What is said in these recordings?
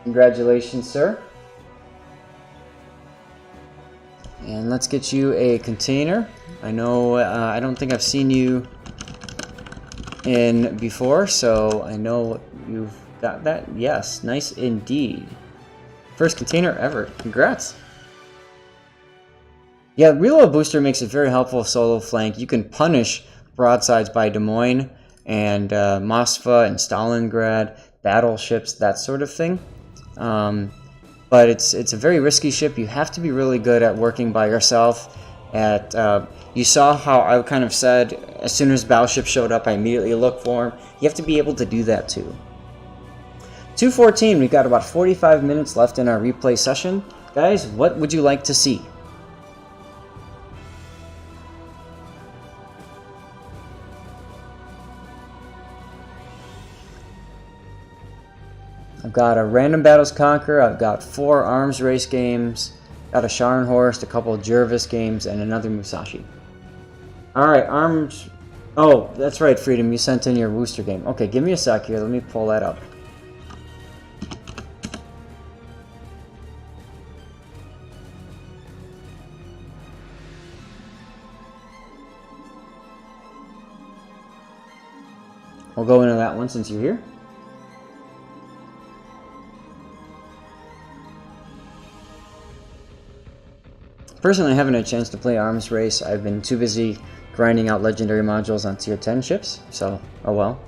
Congratulations, sir. And let's get you a container. I know I don't think I've seen you in before, so I know you've got that. Yes, nice indeed. First container ever. Congrats. Yeah, Reload Booster makes it very helpful solo flank. You can punish broadsides by Des Moines and Moskva and Stalingrad, battleships, that sort of thing. But it's a very risky ship. You have to be really good at working by yourself. You saw how I kind of said, as soon as battleship showed up, I immediately looked for him. You have to be able to do that too. 2:14, we've got about 45 minutes left in our replay session. Guys, what would you like to see? I've got a Random Battles Conquer, I've got 4 Arms Race games, got a Scharnhorst, a couple of Jervis games, and another Musashi. Alright, Arms... Oh, that's right, Freedom, you sent in your Worcester game. Okay, give me a sec here, let me pull that up. We'll go into that one since you're here. Personally, I haven't had a chance to play Arms Race. I've been too busy grinding out legendary modules on tier 10 ships, so oh well.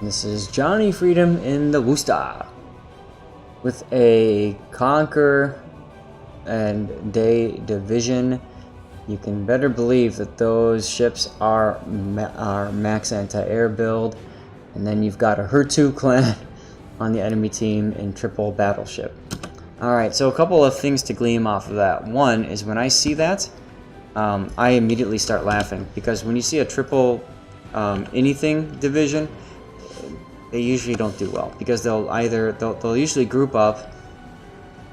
This is Johnny Freedom in the Worcester with a Conquer and Day Division. You can better believe that those ships are max anti-air build, and then you've got a Hertu clan on the enemy team in triple battleship. Alright, so a couple of things to glean off of that. One is when I see that, I immediately start laughing, because when you see a triple anything division, they usually don't do well, because they'll usually group up.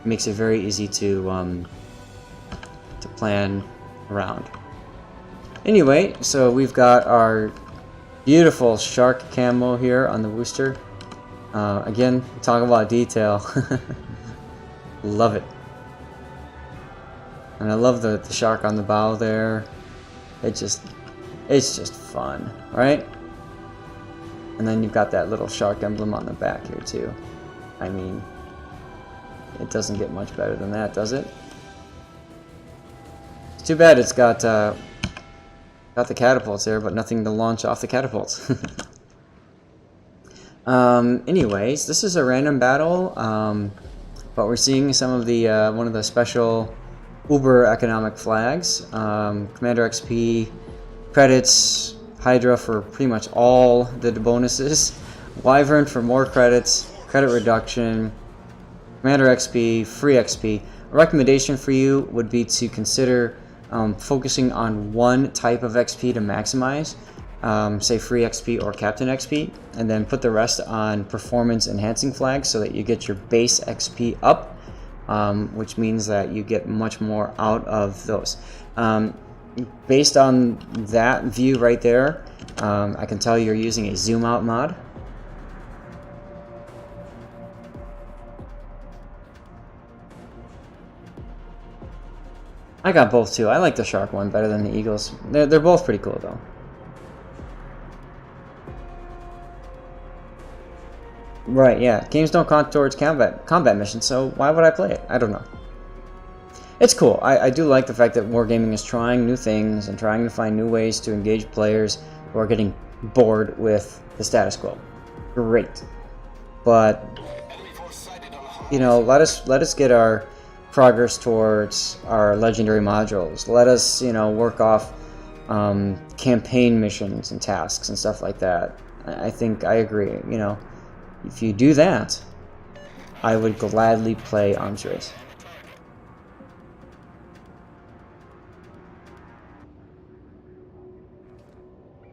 It makes it very easy to plan around. Anyway, so we've got our beautiful shark camo here on the Worcester. Again, talk about detail. Love it. And I love the shark on the bow there. It's just fun, right? And then you've got that little shark emblem on the back here too. I mean, it doesn't get much better than that, does it? It's too bad it's got the catapults there, but nothing to launch off the catapults. Anyways, this is a random battle, but we're seeing some of the one of the special uber economic flags. Commander XP, credits, Hydra for pretty much all the bonuses, Wyvern for more credits, credit reduction, Commander XP, free XP. A recommendation for you would be to consider focusing on one type of XP to maximize, say free XP or Captain XP, and then put the rest on performance enhancing flags so that you get your base XP up, which means that you get much more out of those. Based on that view right there, I can tell you're using a zoom out mod. I got both too. I like the shark one better than the eagles. They're both pretty cool though. Right, yeah. Games don't count towards combat missions, so why would I play it? I don't know. It's cool. I do like the fact that Wargaming is trying new things and trying to find new ways to engage players who are getting bored with the status quo. Great. But, you know, let us get our progress towards our legendary modules. Let us, you know, work off campaign missions and tasks and stuff like that. I think I agree. You know, if you do that, I would gladly play Arms Race.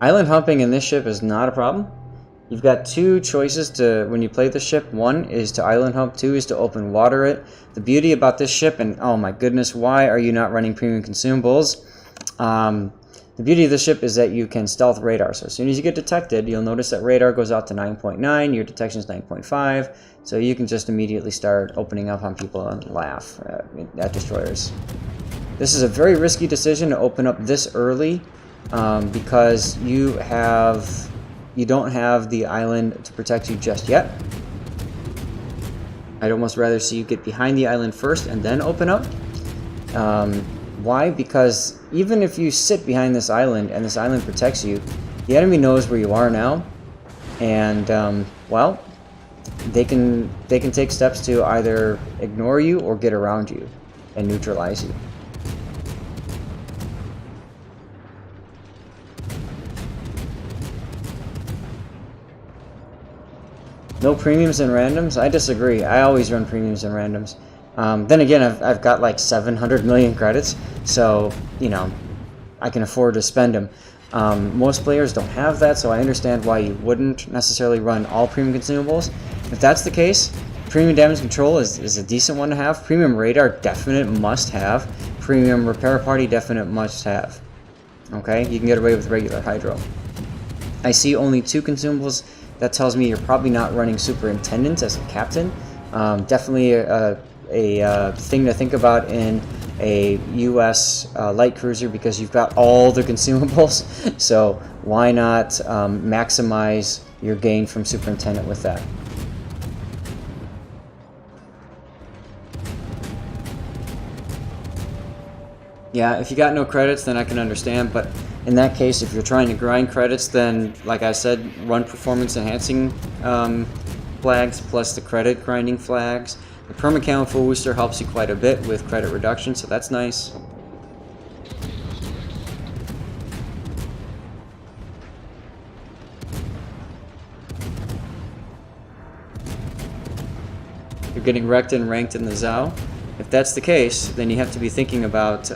Island hopping in this ship is not a problem. You've got two choices to when you play the ship. One is to island hop, two is to open water it. The beauty about this ship, and oh my goodness, why are you not running premium consumables? The beauty of the ship is that you can stealth radar. So as soon as you get detected, you'll notice that radar goes out to 9.9, your detection is 9.5, so you can just immediately start opening up on people and laugh at destroyers. This is a very risky decision to open up this early because you don't have the island to protect you just yet. I'd almost rather see you get behind the island first and then open up. Why? Because even if you sit behind this island and this island protects you, the enemy knows where you are now, and well, they can take steps to either ignore you or get around you and neutralize you. No premiums and randoms? I disagree. I always run premiums and randoms. Then again, I've got like 700 million credits, so, you know, I can afford to spend them. Most players don't have that, so I understand why you wouldn't necessarily run all premium consumables. If that's the case, premium damage control is a decent one to have. Premium radar, definite must have. Premium repair party, definite must have. Okay, you can get away with regular hydro. I see only 2 consumables. That tells me you're probably not running superintendent as a captain. Definitely a thing to think about in a US light cruiser because you've got all the consumables. So why not maximize your gain from superintendent with that? Yeah, if you got no credits, then I can understand, but in that case, if you're trying to grind credits, then, like I said, run performance enhancing flags plus the credit grinding flags. The permacam full Worcester helps you quite a bit with credit reduction, so that's nice. You're getting wrecked and ranked in the Zao. If that's the case, then you have to be thinking about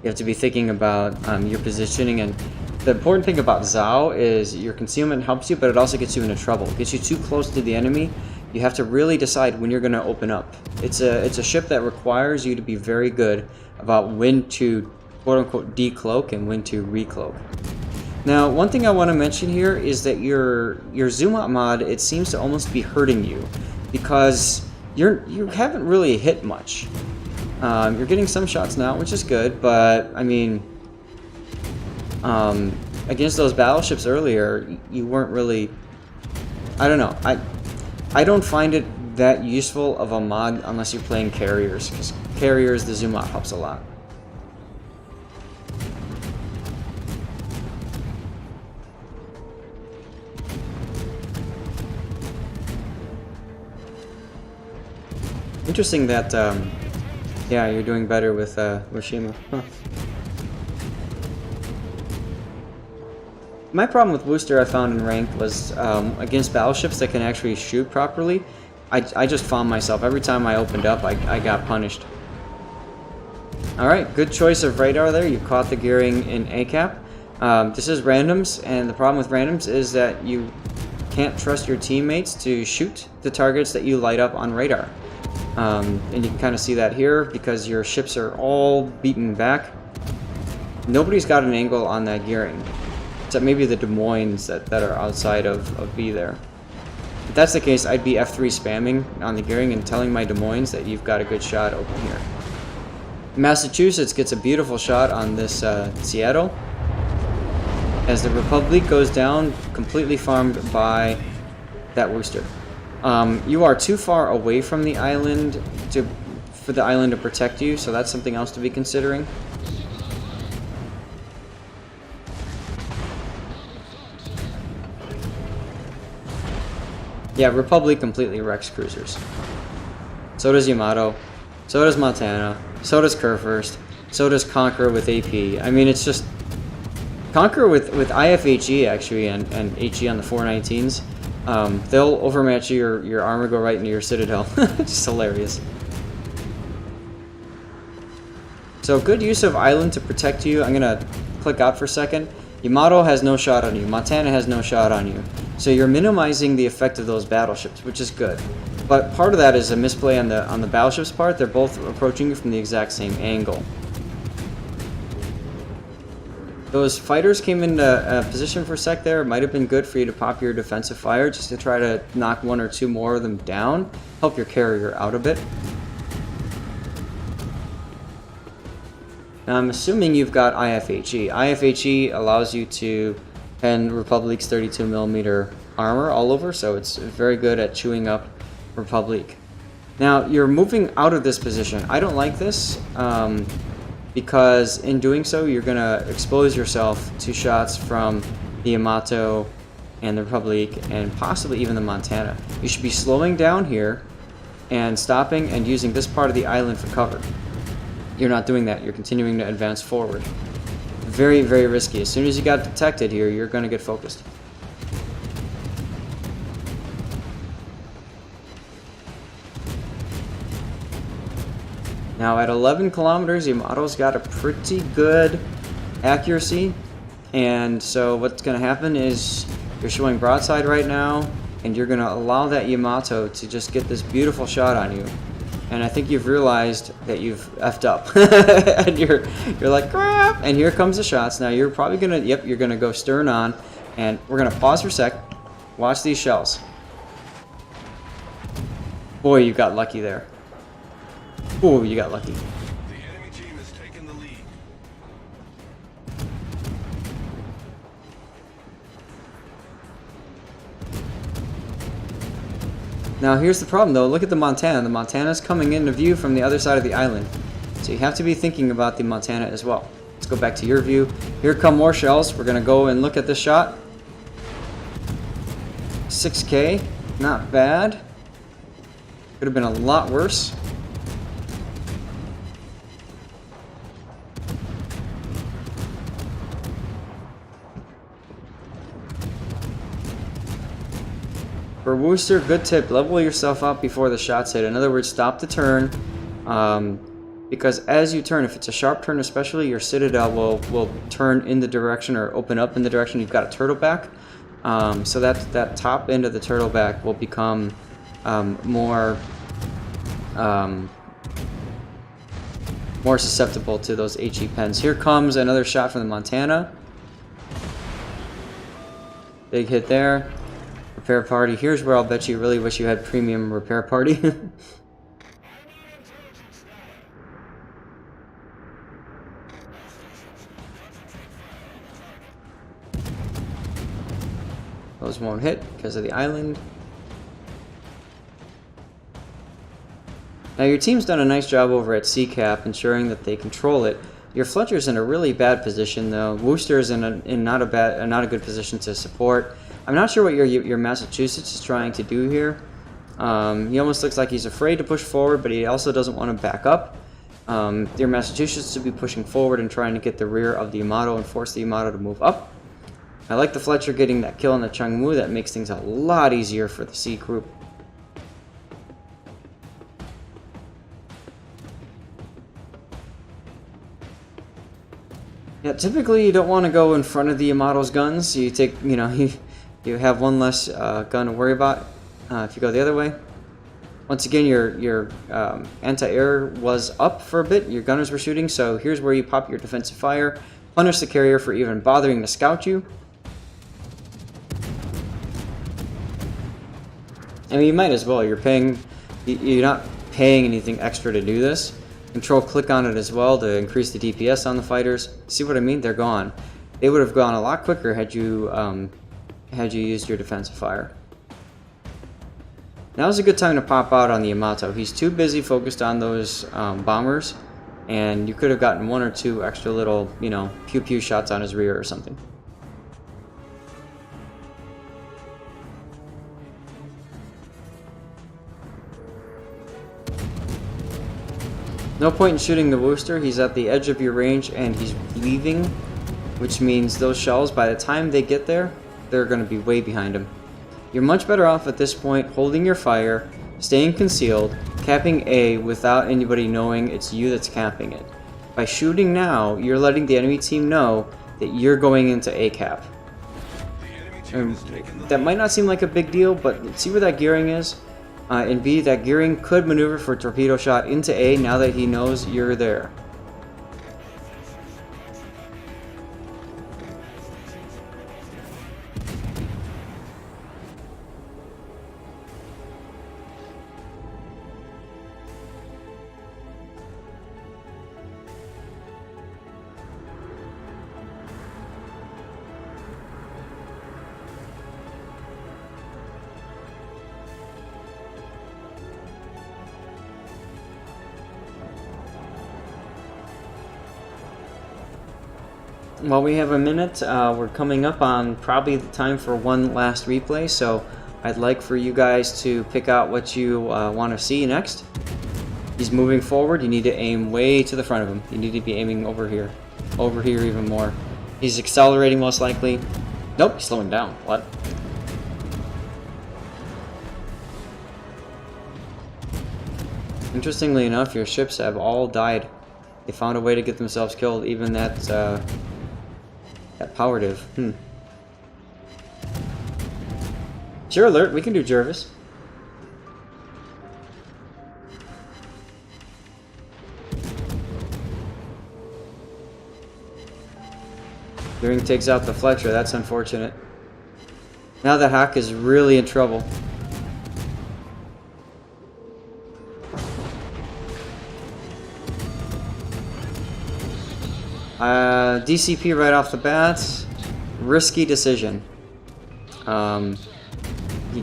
your positioning. And the important thing about Zao is your concealment helps you, but it also gets you into trouble. It gets you too close to the enemy. You have to really decide when you're going to open up. It's a ship that requires you to be very good about when to quote-unquote decloak and when to recloak. Now, one thing I want to mention here is that your zoom out mod, it seems to almost be hurting you because you haven't really hit much. You're getting some shots now, which is good, but I mean, against those battleships earlier, you weren't really. I don't know. I don't find it that useful of a mod unless you're playing carriers, because carriers, the zoom out helps a lot. Interesting that, yeah, you're doing better with Hiroshima. Huh. My problem with Worcester I found in ranked was against battleships that can actually shoot properly. I just found myself, every time I opened up, I got punished. Alright, good choice of radar there. You caught the gearing in ACAP. This is randoms, and the problem with randoms is that you can't trust your teammates to shoot the targets that you light up on radar. And you can kind of see that here because your ships are all beaten back. Nobody's got an angle on that gearing, except maybe the Des Moines that are outside of B there. If that's the case, I'd be F3 spamming on the gearing and telling my Des Moines that you've got a good shot open here. Massachusetts gets a beautiful shot on this Seattle as the Republic goes down, completely farmed by that Worcester. You are too far away from the island for the island to protect you, so that's something else to be considering. Yeah, Republic completely wrecks cruisers. So does Yamato, so does Montana, so does Kurfürst, so does Conqueror with AP. I mean, it's just Conqueror with IFHE actually and HE on the 419s. They'll overmatch your armor, go right into your citadel. Just hilarious. So good use of island to protect you. I'm gonna click out for a second. Yamato has no shot on you. Montana has no shot on you. So you're minimizing the effect of those battleships, which is good. But part of that is a misplay on the battleship's part. They're both approaching you from the exact same angle. Those fighters came into position for a sec there. It might have been good for you to pop your defensive fire just to try to knock one or two more of them down. Help your carrier out a bit. Now I'm assuming you've got IFHE. IFHE allows you to pen Republic's 32mm armor all over, so it's very good at chewing up Republic. Now you're moving out of this position. I don't like this. Because in doing so, you're going to expose yourself to shots from the Yamato and the Republic and possibly even the Montana. You should be slowing down here and stopping and using this part of the island for cover. You're not doing that. You're continuing to advance forward. Very, very risky. As soon as you got detected here, you're going to get focused. Now at 11 kilometers, Yamato's got a pretty good accuracy, and so what's going to happen is you're showing broadside right now, and you're going to allow that Yamato to just get this beautiful shot on you. And I think you've realized that you've effed up, and you're like, crap! And here comes the shots. Now you're probably gonna, yep, you're gonna go stern on, and we're gonna pause for a sec. Watch these shells. Boy, you got lucky there. Oh, you got lucky. The enemy team has taken the lead. Now here's the problem though, look at the Montana. The Montana's coming into view from the other side of the island. So you have to be thinking about the Montana as well. Let's go back to your view. Here come more shells. We're gonna go and look at this shot. 6K, not bad. Could have been a lot worse. For Worcester, good tip, level yourself up before the shots hit. In other words, stop the turn, because as you turn, if it's a sharp turn especially, your Citadel will turn in the direction or open up in the direction you've got a turtle back. So that top end of the turtle back will become more susceptible to those HE pens. Here comes another shot from the Montana. Big hit there. Repair party. Here's where I'll bet you really wish you had premium repair party. Those won't hit because of the island. Now your team's done a nice job over at CCAP ensuring that they control it. Your Fletcher's in a really bad position though. Worcester's in not a good position to support. I'm not sure what your Massachusetts is trying to do here. He almost looks like he's afraid to push forward, but he also doesn't want to back up. Your Massachusetts should be pushing forward and trying to get the rear of the Yamato and force the Yamato to move up. I like the Fletcher getting that kill on the Changmu. That makes things a lot easier for the C group. Yeah, typically you don't want to go in front of the Yamato's guns. You take, you have one less gun to worry about if you go the other way. Once again, your anti-air was up for a bit. Your gunners were shooting, so here's where you pop your defensive fire. Punish the carrier for even bothering to scout you. I mean, you might as well. You're not paying anything extra to do this. Control-click on it as well to increase the DPS on the fighters. See what I mean? They're gone. They would have gone a lot quicker had you used your defensive fire. Now's a good time to pop out on the Yamato. He's too busy focused on those bombers, and you could have gotten one or two extra little, pew-pew shots on his rear or something. No point in shooting the Worcester. He's at the edge of your range and he's leaving, which means those shells, by the time they get there, they're going to be way behind him. You're much better off at this point holding your fire, staying concealed, capping A without anybody knowing it's you that's capping it. By shooting now, you're letting the enemy team know that you're going into A cap. The enemy team has taken the That lead. might not seem like a big deal, but see where that gearing is? And B, that gearing could maneuver for a torpedo shot into A now that he knows you're there. While we have a minute, we're coming up on probably the time for one last replay, so I'd like for you guys to pick out what you want to see next. He's moving forward. You need to aim way to the front of him. You need to be aiming over here even more. He's accelerating most likely. Nope, he's slowing down. What? Interestingly enough, your ships have all died. They found a way to get themselves killed, even that power div. Sure alert, we can do Jervis. Gearing takes out the Fletcher, that's unfortunate. Now the hack is really in trouble. DCP right off the bat. Risky decision. You can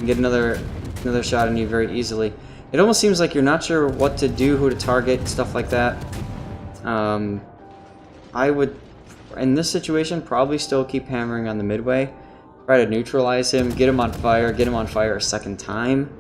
get another shot on you very easily. It almost seems like you're not sure what to do, who to target, stuff like that. I would, in this situation, probably still keep hammering on the midway. Try to neutralize him, get him on fire a second time.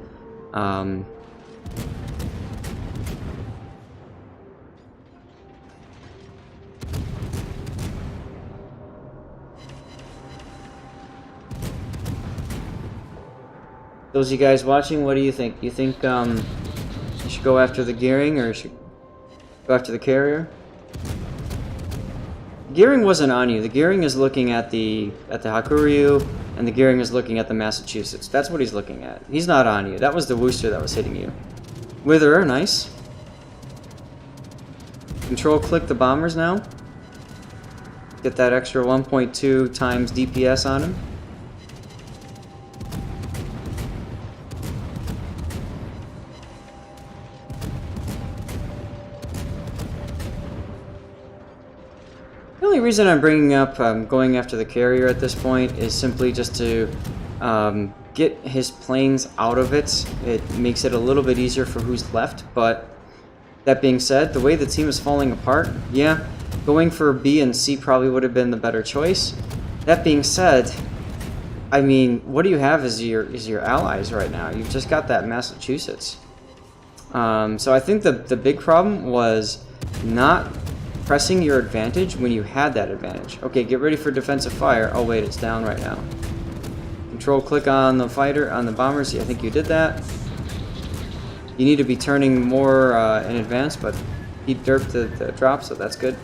Those of you guys watching, what do you think? You think you should go after the gearing or you should go after the carrier? Gearing wasn't on you. The gearing is looking at the Hakuryu, and the gearing is looking at the Massachusetts. That's what he's looking at. He's not on you. That was the Worcester that was hitting you. Wither, nice. Control click the bombers now. Get that extra 1.2 times DPS on him. The only reason I'm bringing up going after the carrier at this point is simply just to get his planes out of it. It makes it a little bit easier for who's left, but that being said, the way the team is falling apart, yeah, going for B and C probably would have been the better choice. That being said, I mean, what do you have as your allies right now? You've just got that Massachusetts. So I think the big problem was not pressing your advantage when you had that advantage. Okay, get ready for defensive fire. Oh wait, it's down right now. Control click on the fighter, on the bombers. Yeah, I think you did that. You need to be turning more in advance, but he derped the drop, so that's good.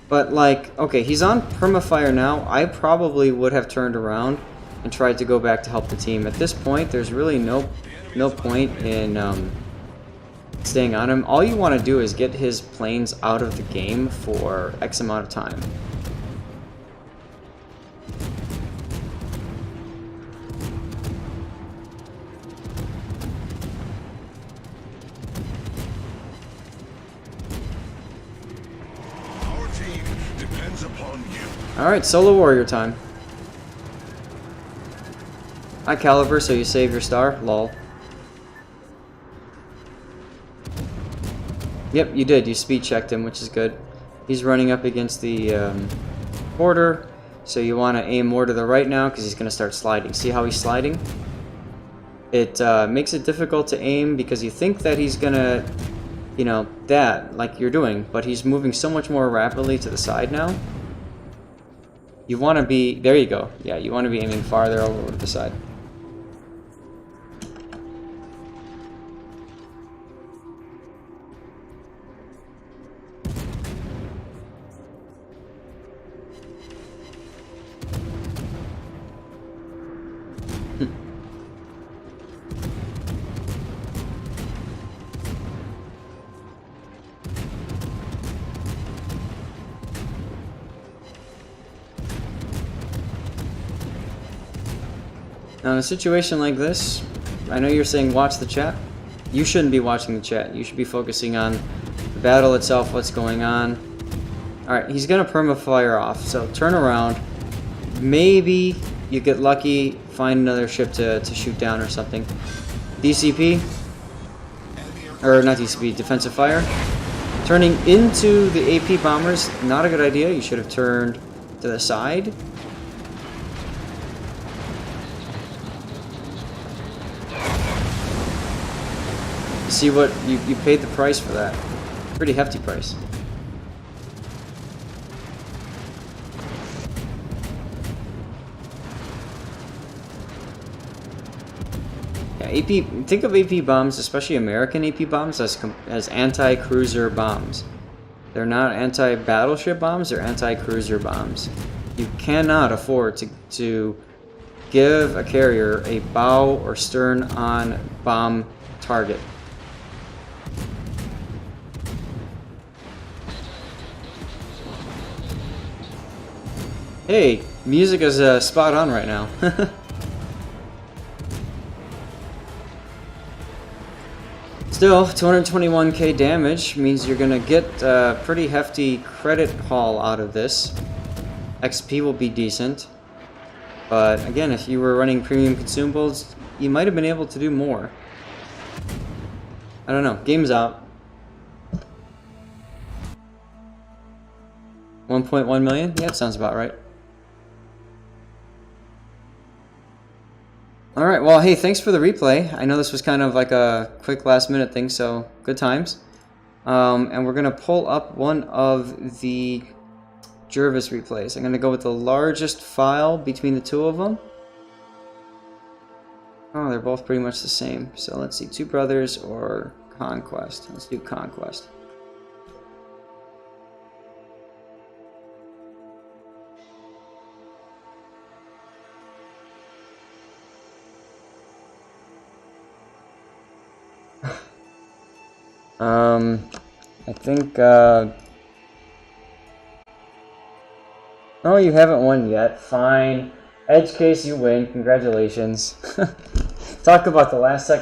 But like, okay, he's on permafire now. I probably would have turned around and tried to go back to help the team. At this point, there's really no point in staying on him. All you want to do is get his planes out of the game for X amount of time. Our team depends upon you. Alright, solo warrior time. High caliber, so you save your star. Lol. Yep, you did. You speed checked him, which is good. He's running up against the border, so you want to aim more to the right now because he's going to start sliding. See how he's sliding? It makes it difficult to aim because you think that he's going to, you know, that, like you're doing, but he's moving so much more rapidly to the side now. You want to be, there you go. Yeah, you want to be aiming farther over to the side. Now, in a situation like this, I know you're saying watch the chat. You shouldn't be watching the chat. You should be focusing on the battle itself, what's going on. Alright, he's gonna perma-fire off, so turn around. Maybe you get lucky, find another ship to shoot down or something. DCP, or not DCP, defensive fire. Turning into the AP bombers, not a good idea. You should have turned to the side. See what you paid the price for that. Pretty hefty price. Yeah, AP. Think of AP bombs, especially American AP bombs, as anti-cruiser bombs. They're not anti-battleship bombs. They're anti-cruiser bombs. You cannot afford to give a carrier a bow or stern-on bomb target. Hey, music is spot on right now. Still, 221k damage means you're gonna get a pretty hefty credit haul out of this. XP will be decent. But again, if you were running premium consumables, you might have been able to do more. I don't know. Game's out. 1.1 million? Yeah, that sounds about right. Alright, well, hey, thanks for the replay. I know this was kind of like a quick last-minute thing, so good times. And we're going to pull up one of the Jervis replays. I'm going to go with the largest file between the two of them. Oh, they're both pretty much the same. So let's see, Two Brothers or Conquest. Let's do Conquest. I think, oh, you haven't won yet. Fine. Edge case, you win. Congratulations. Talk about the last second.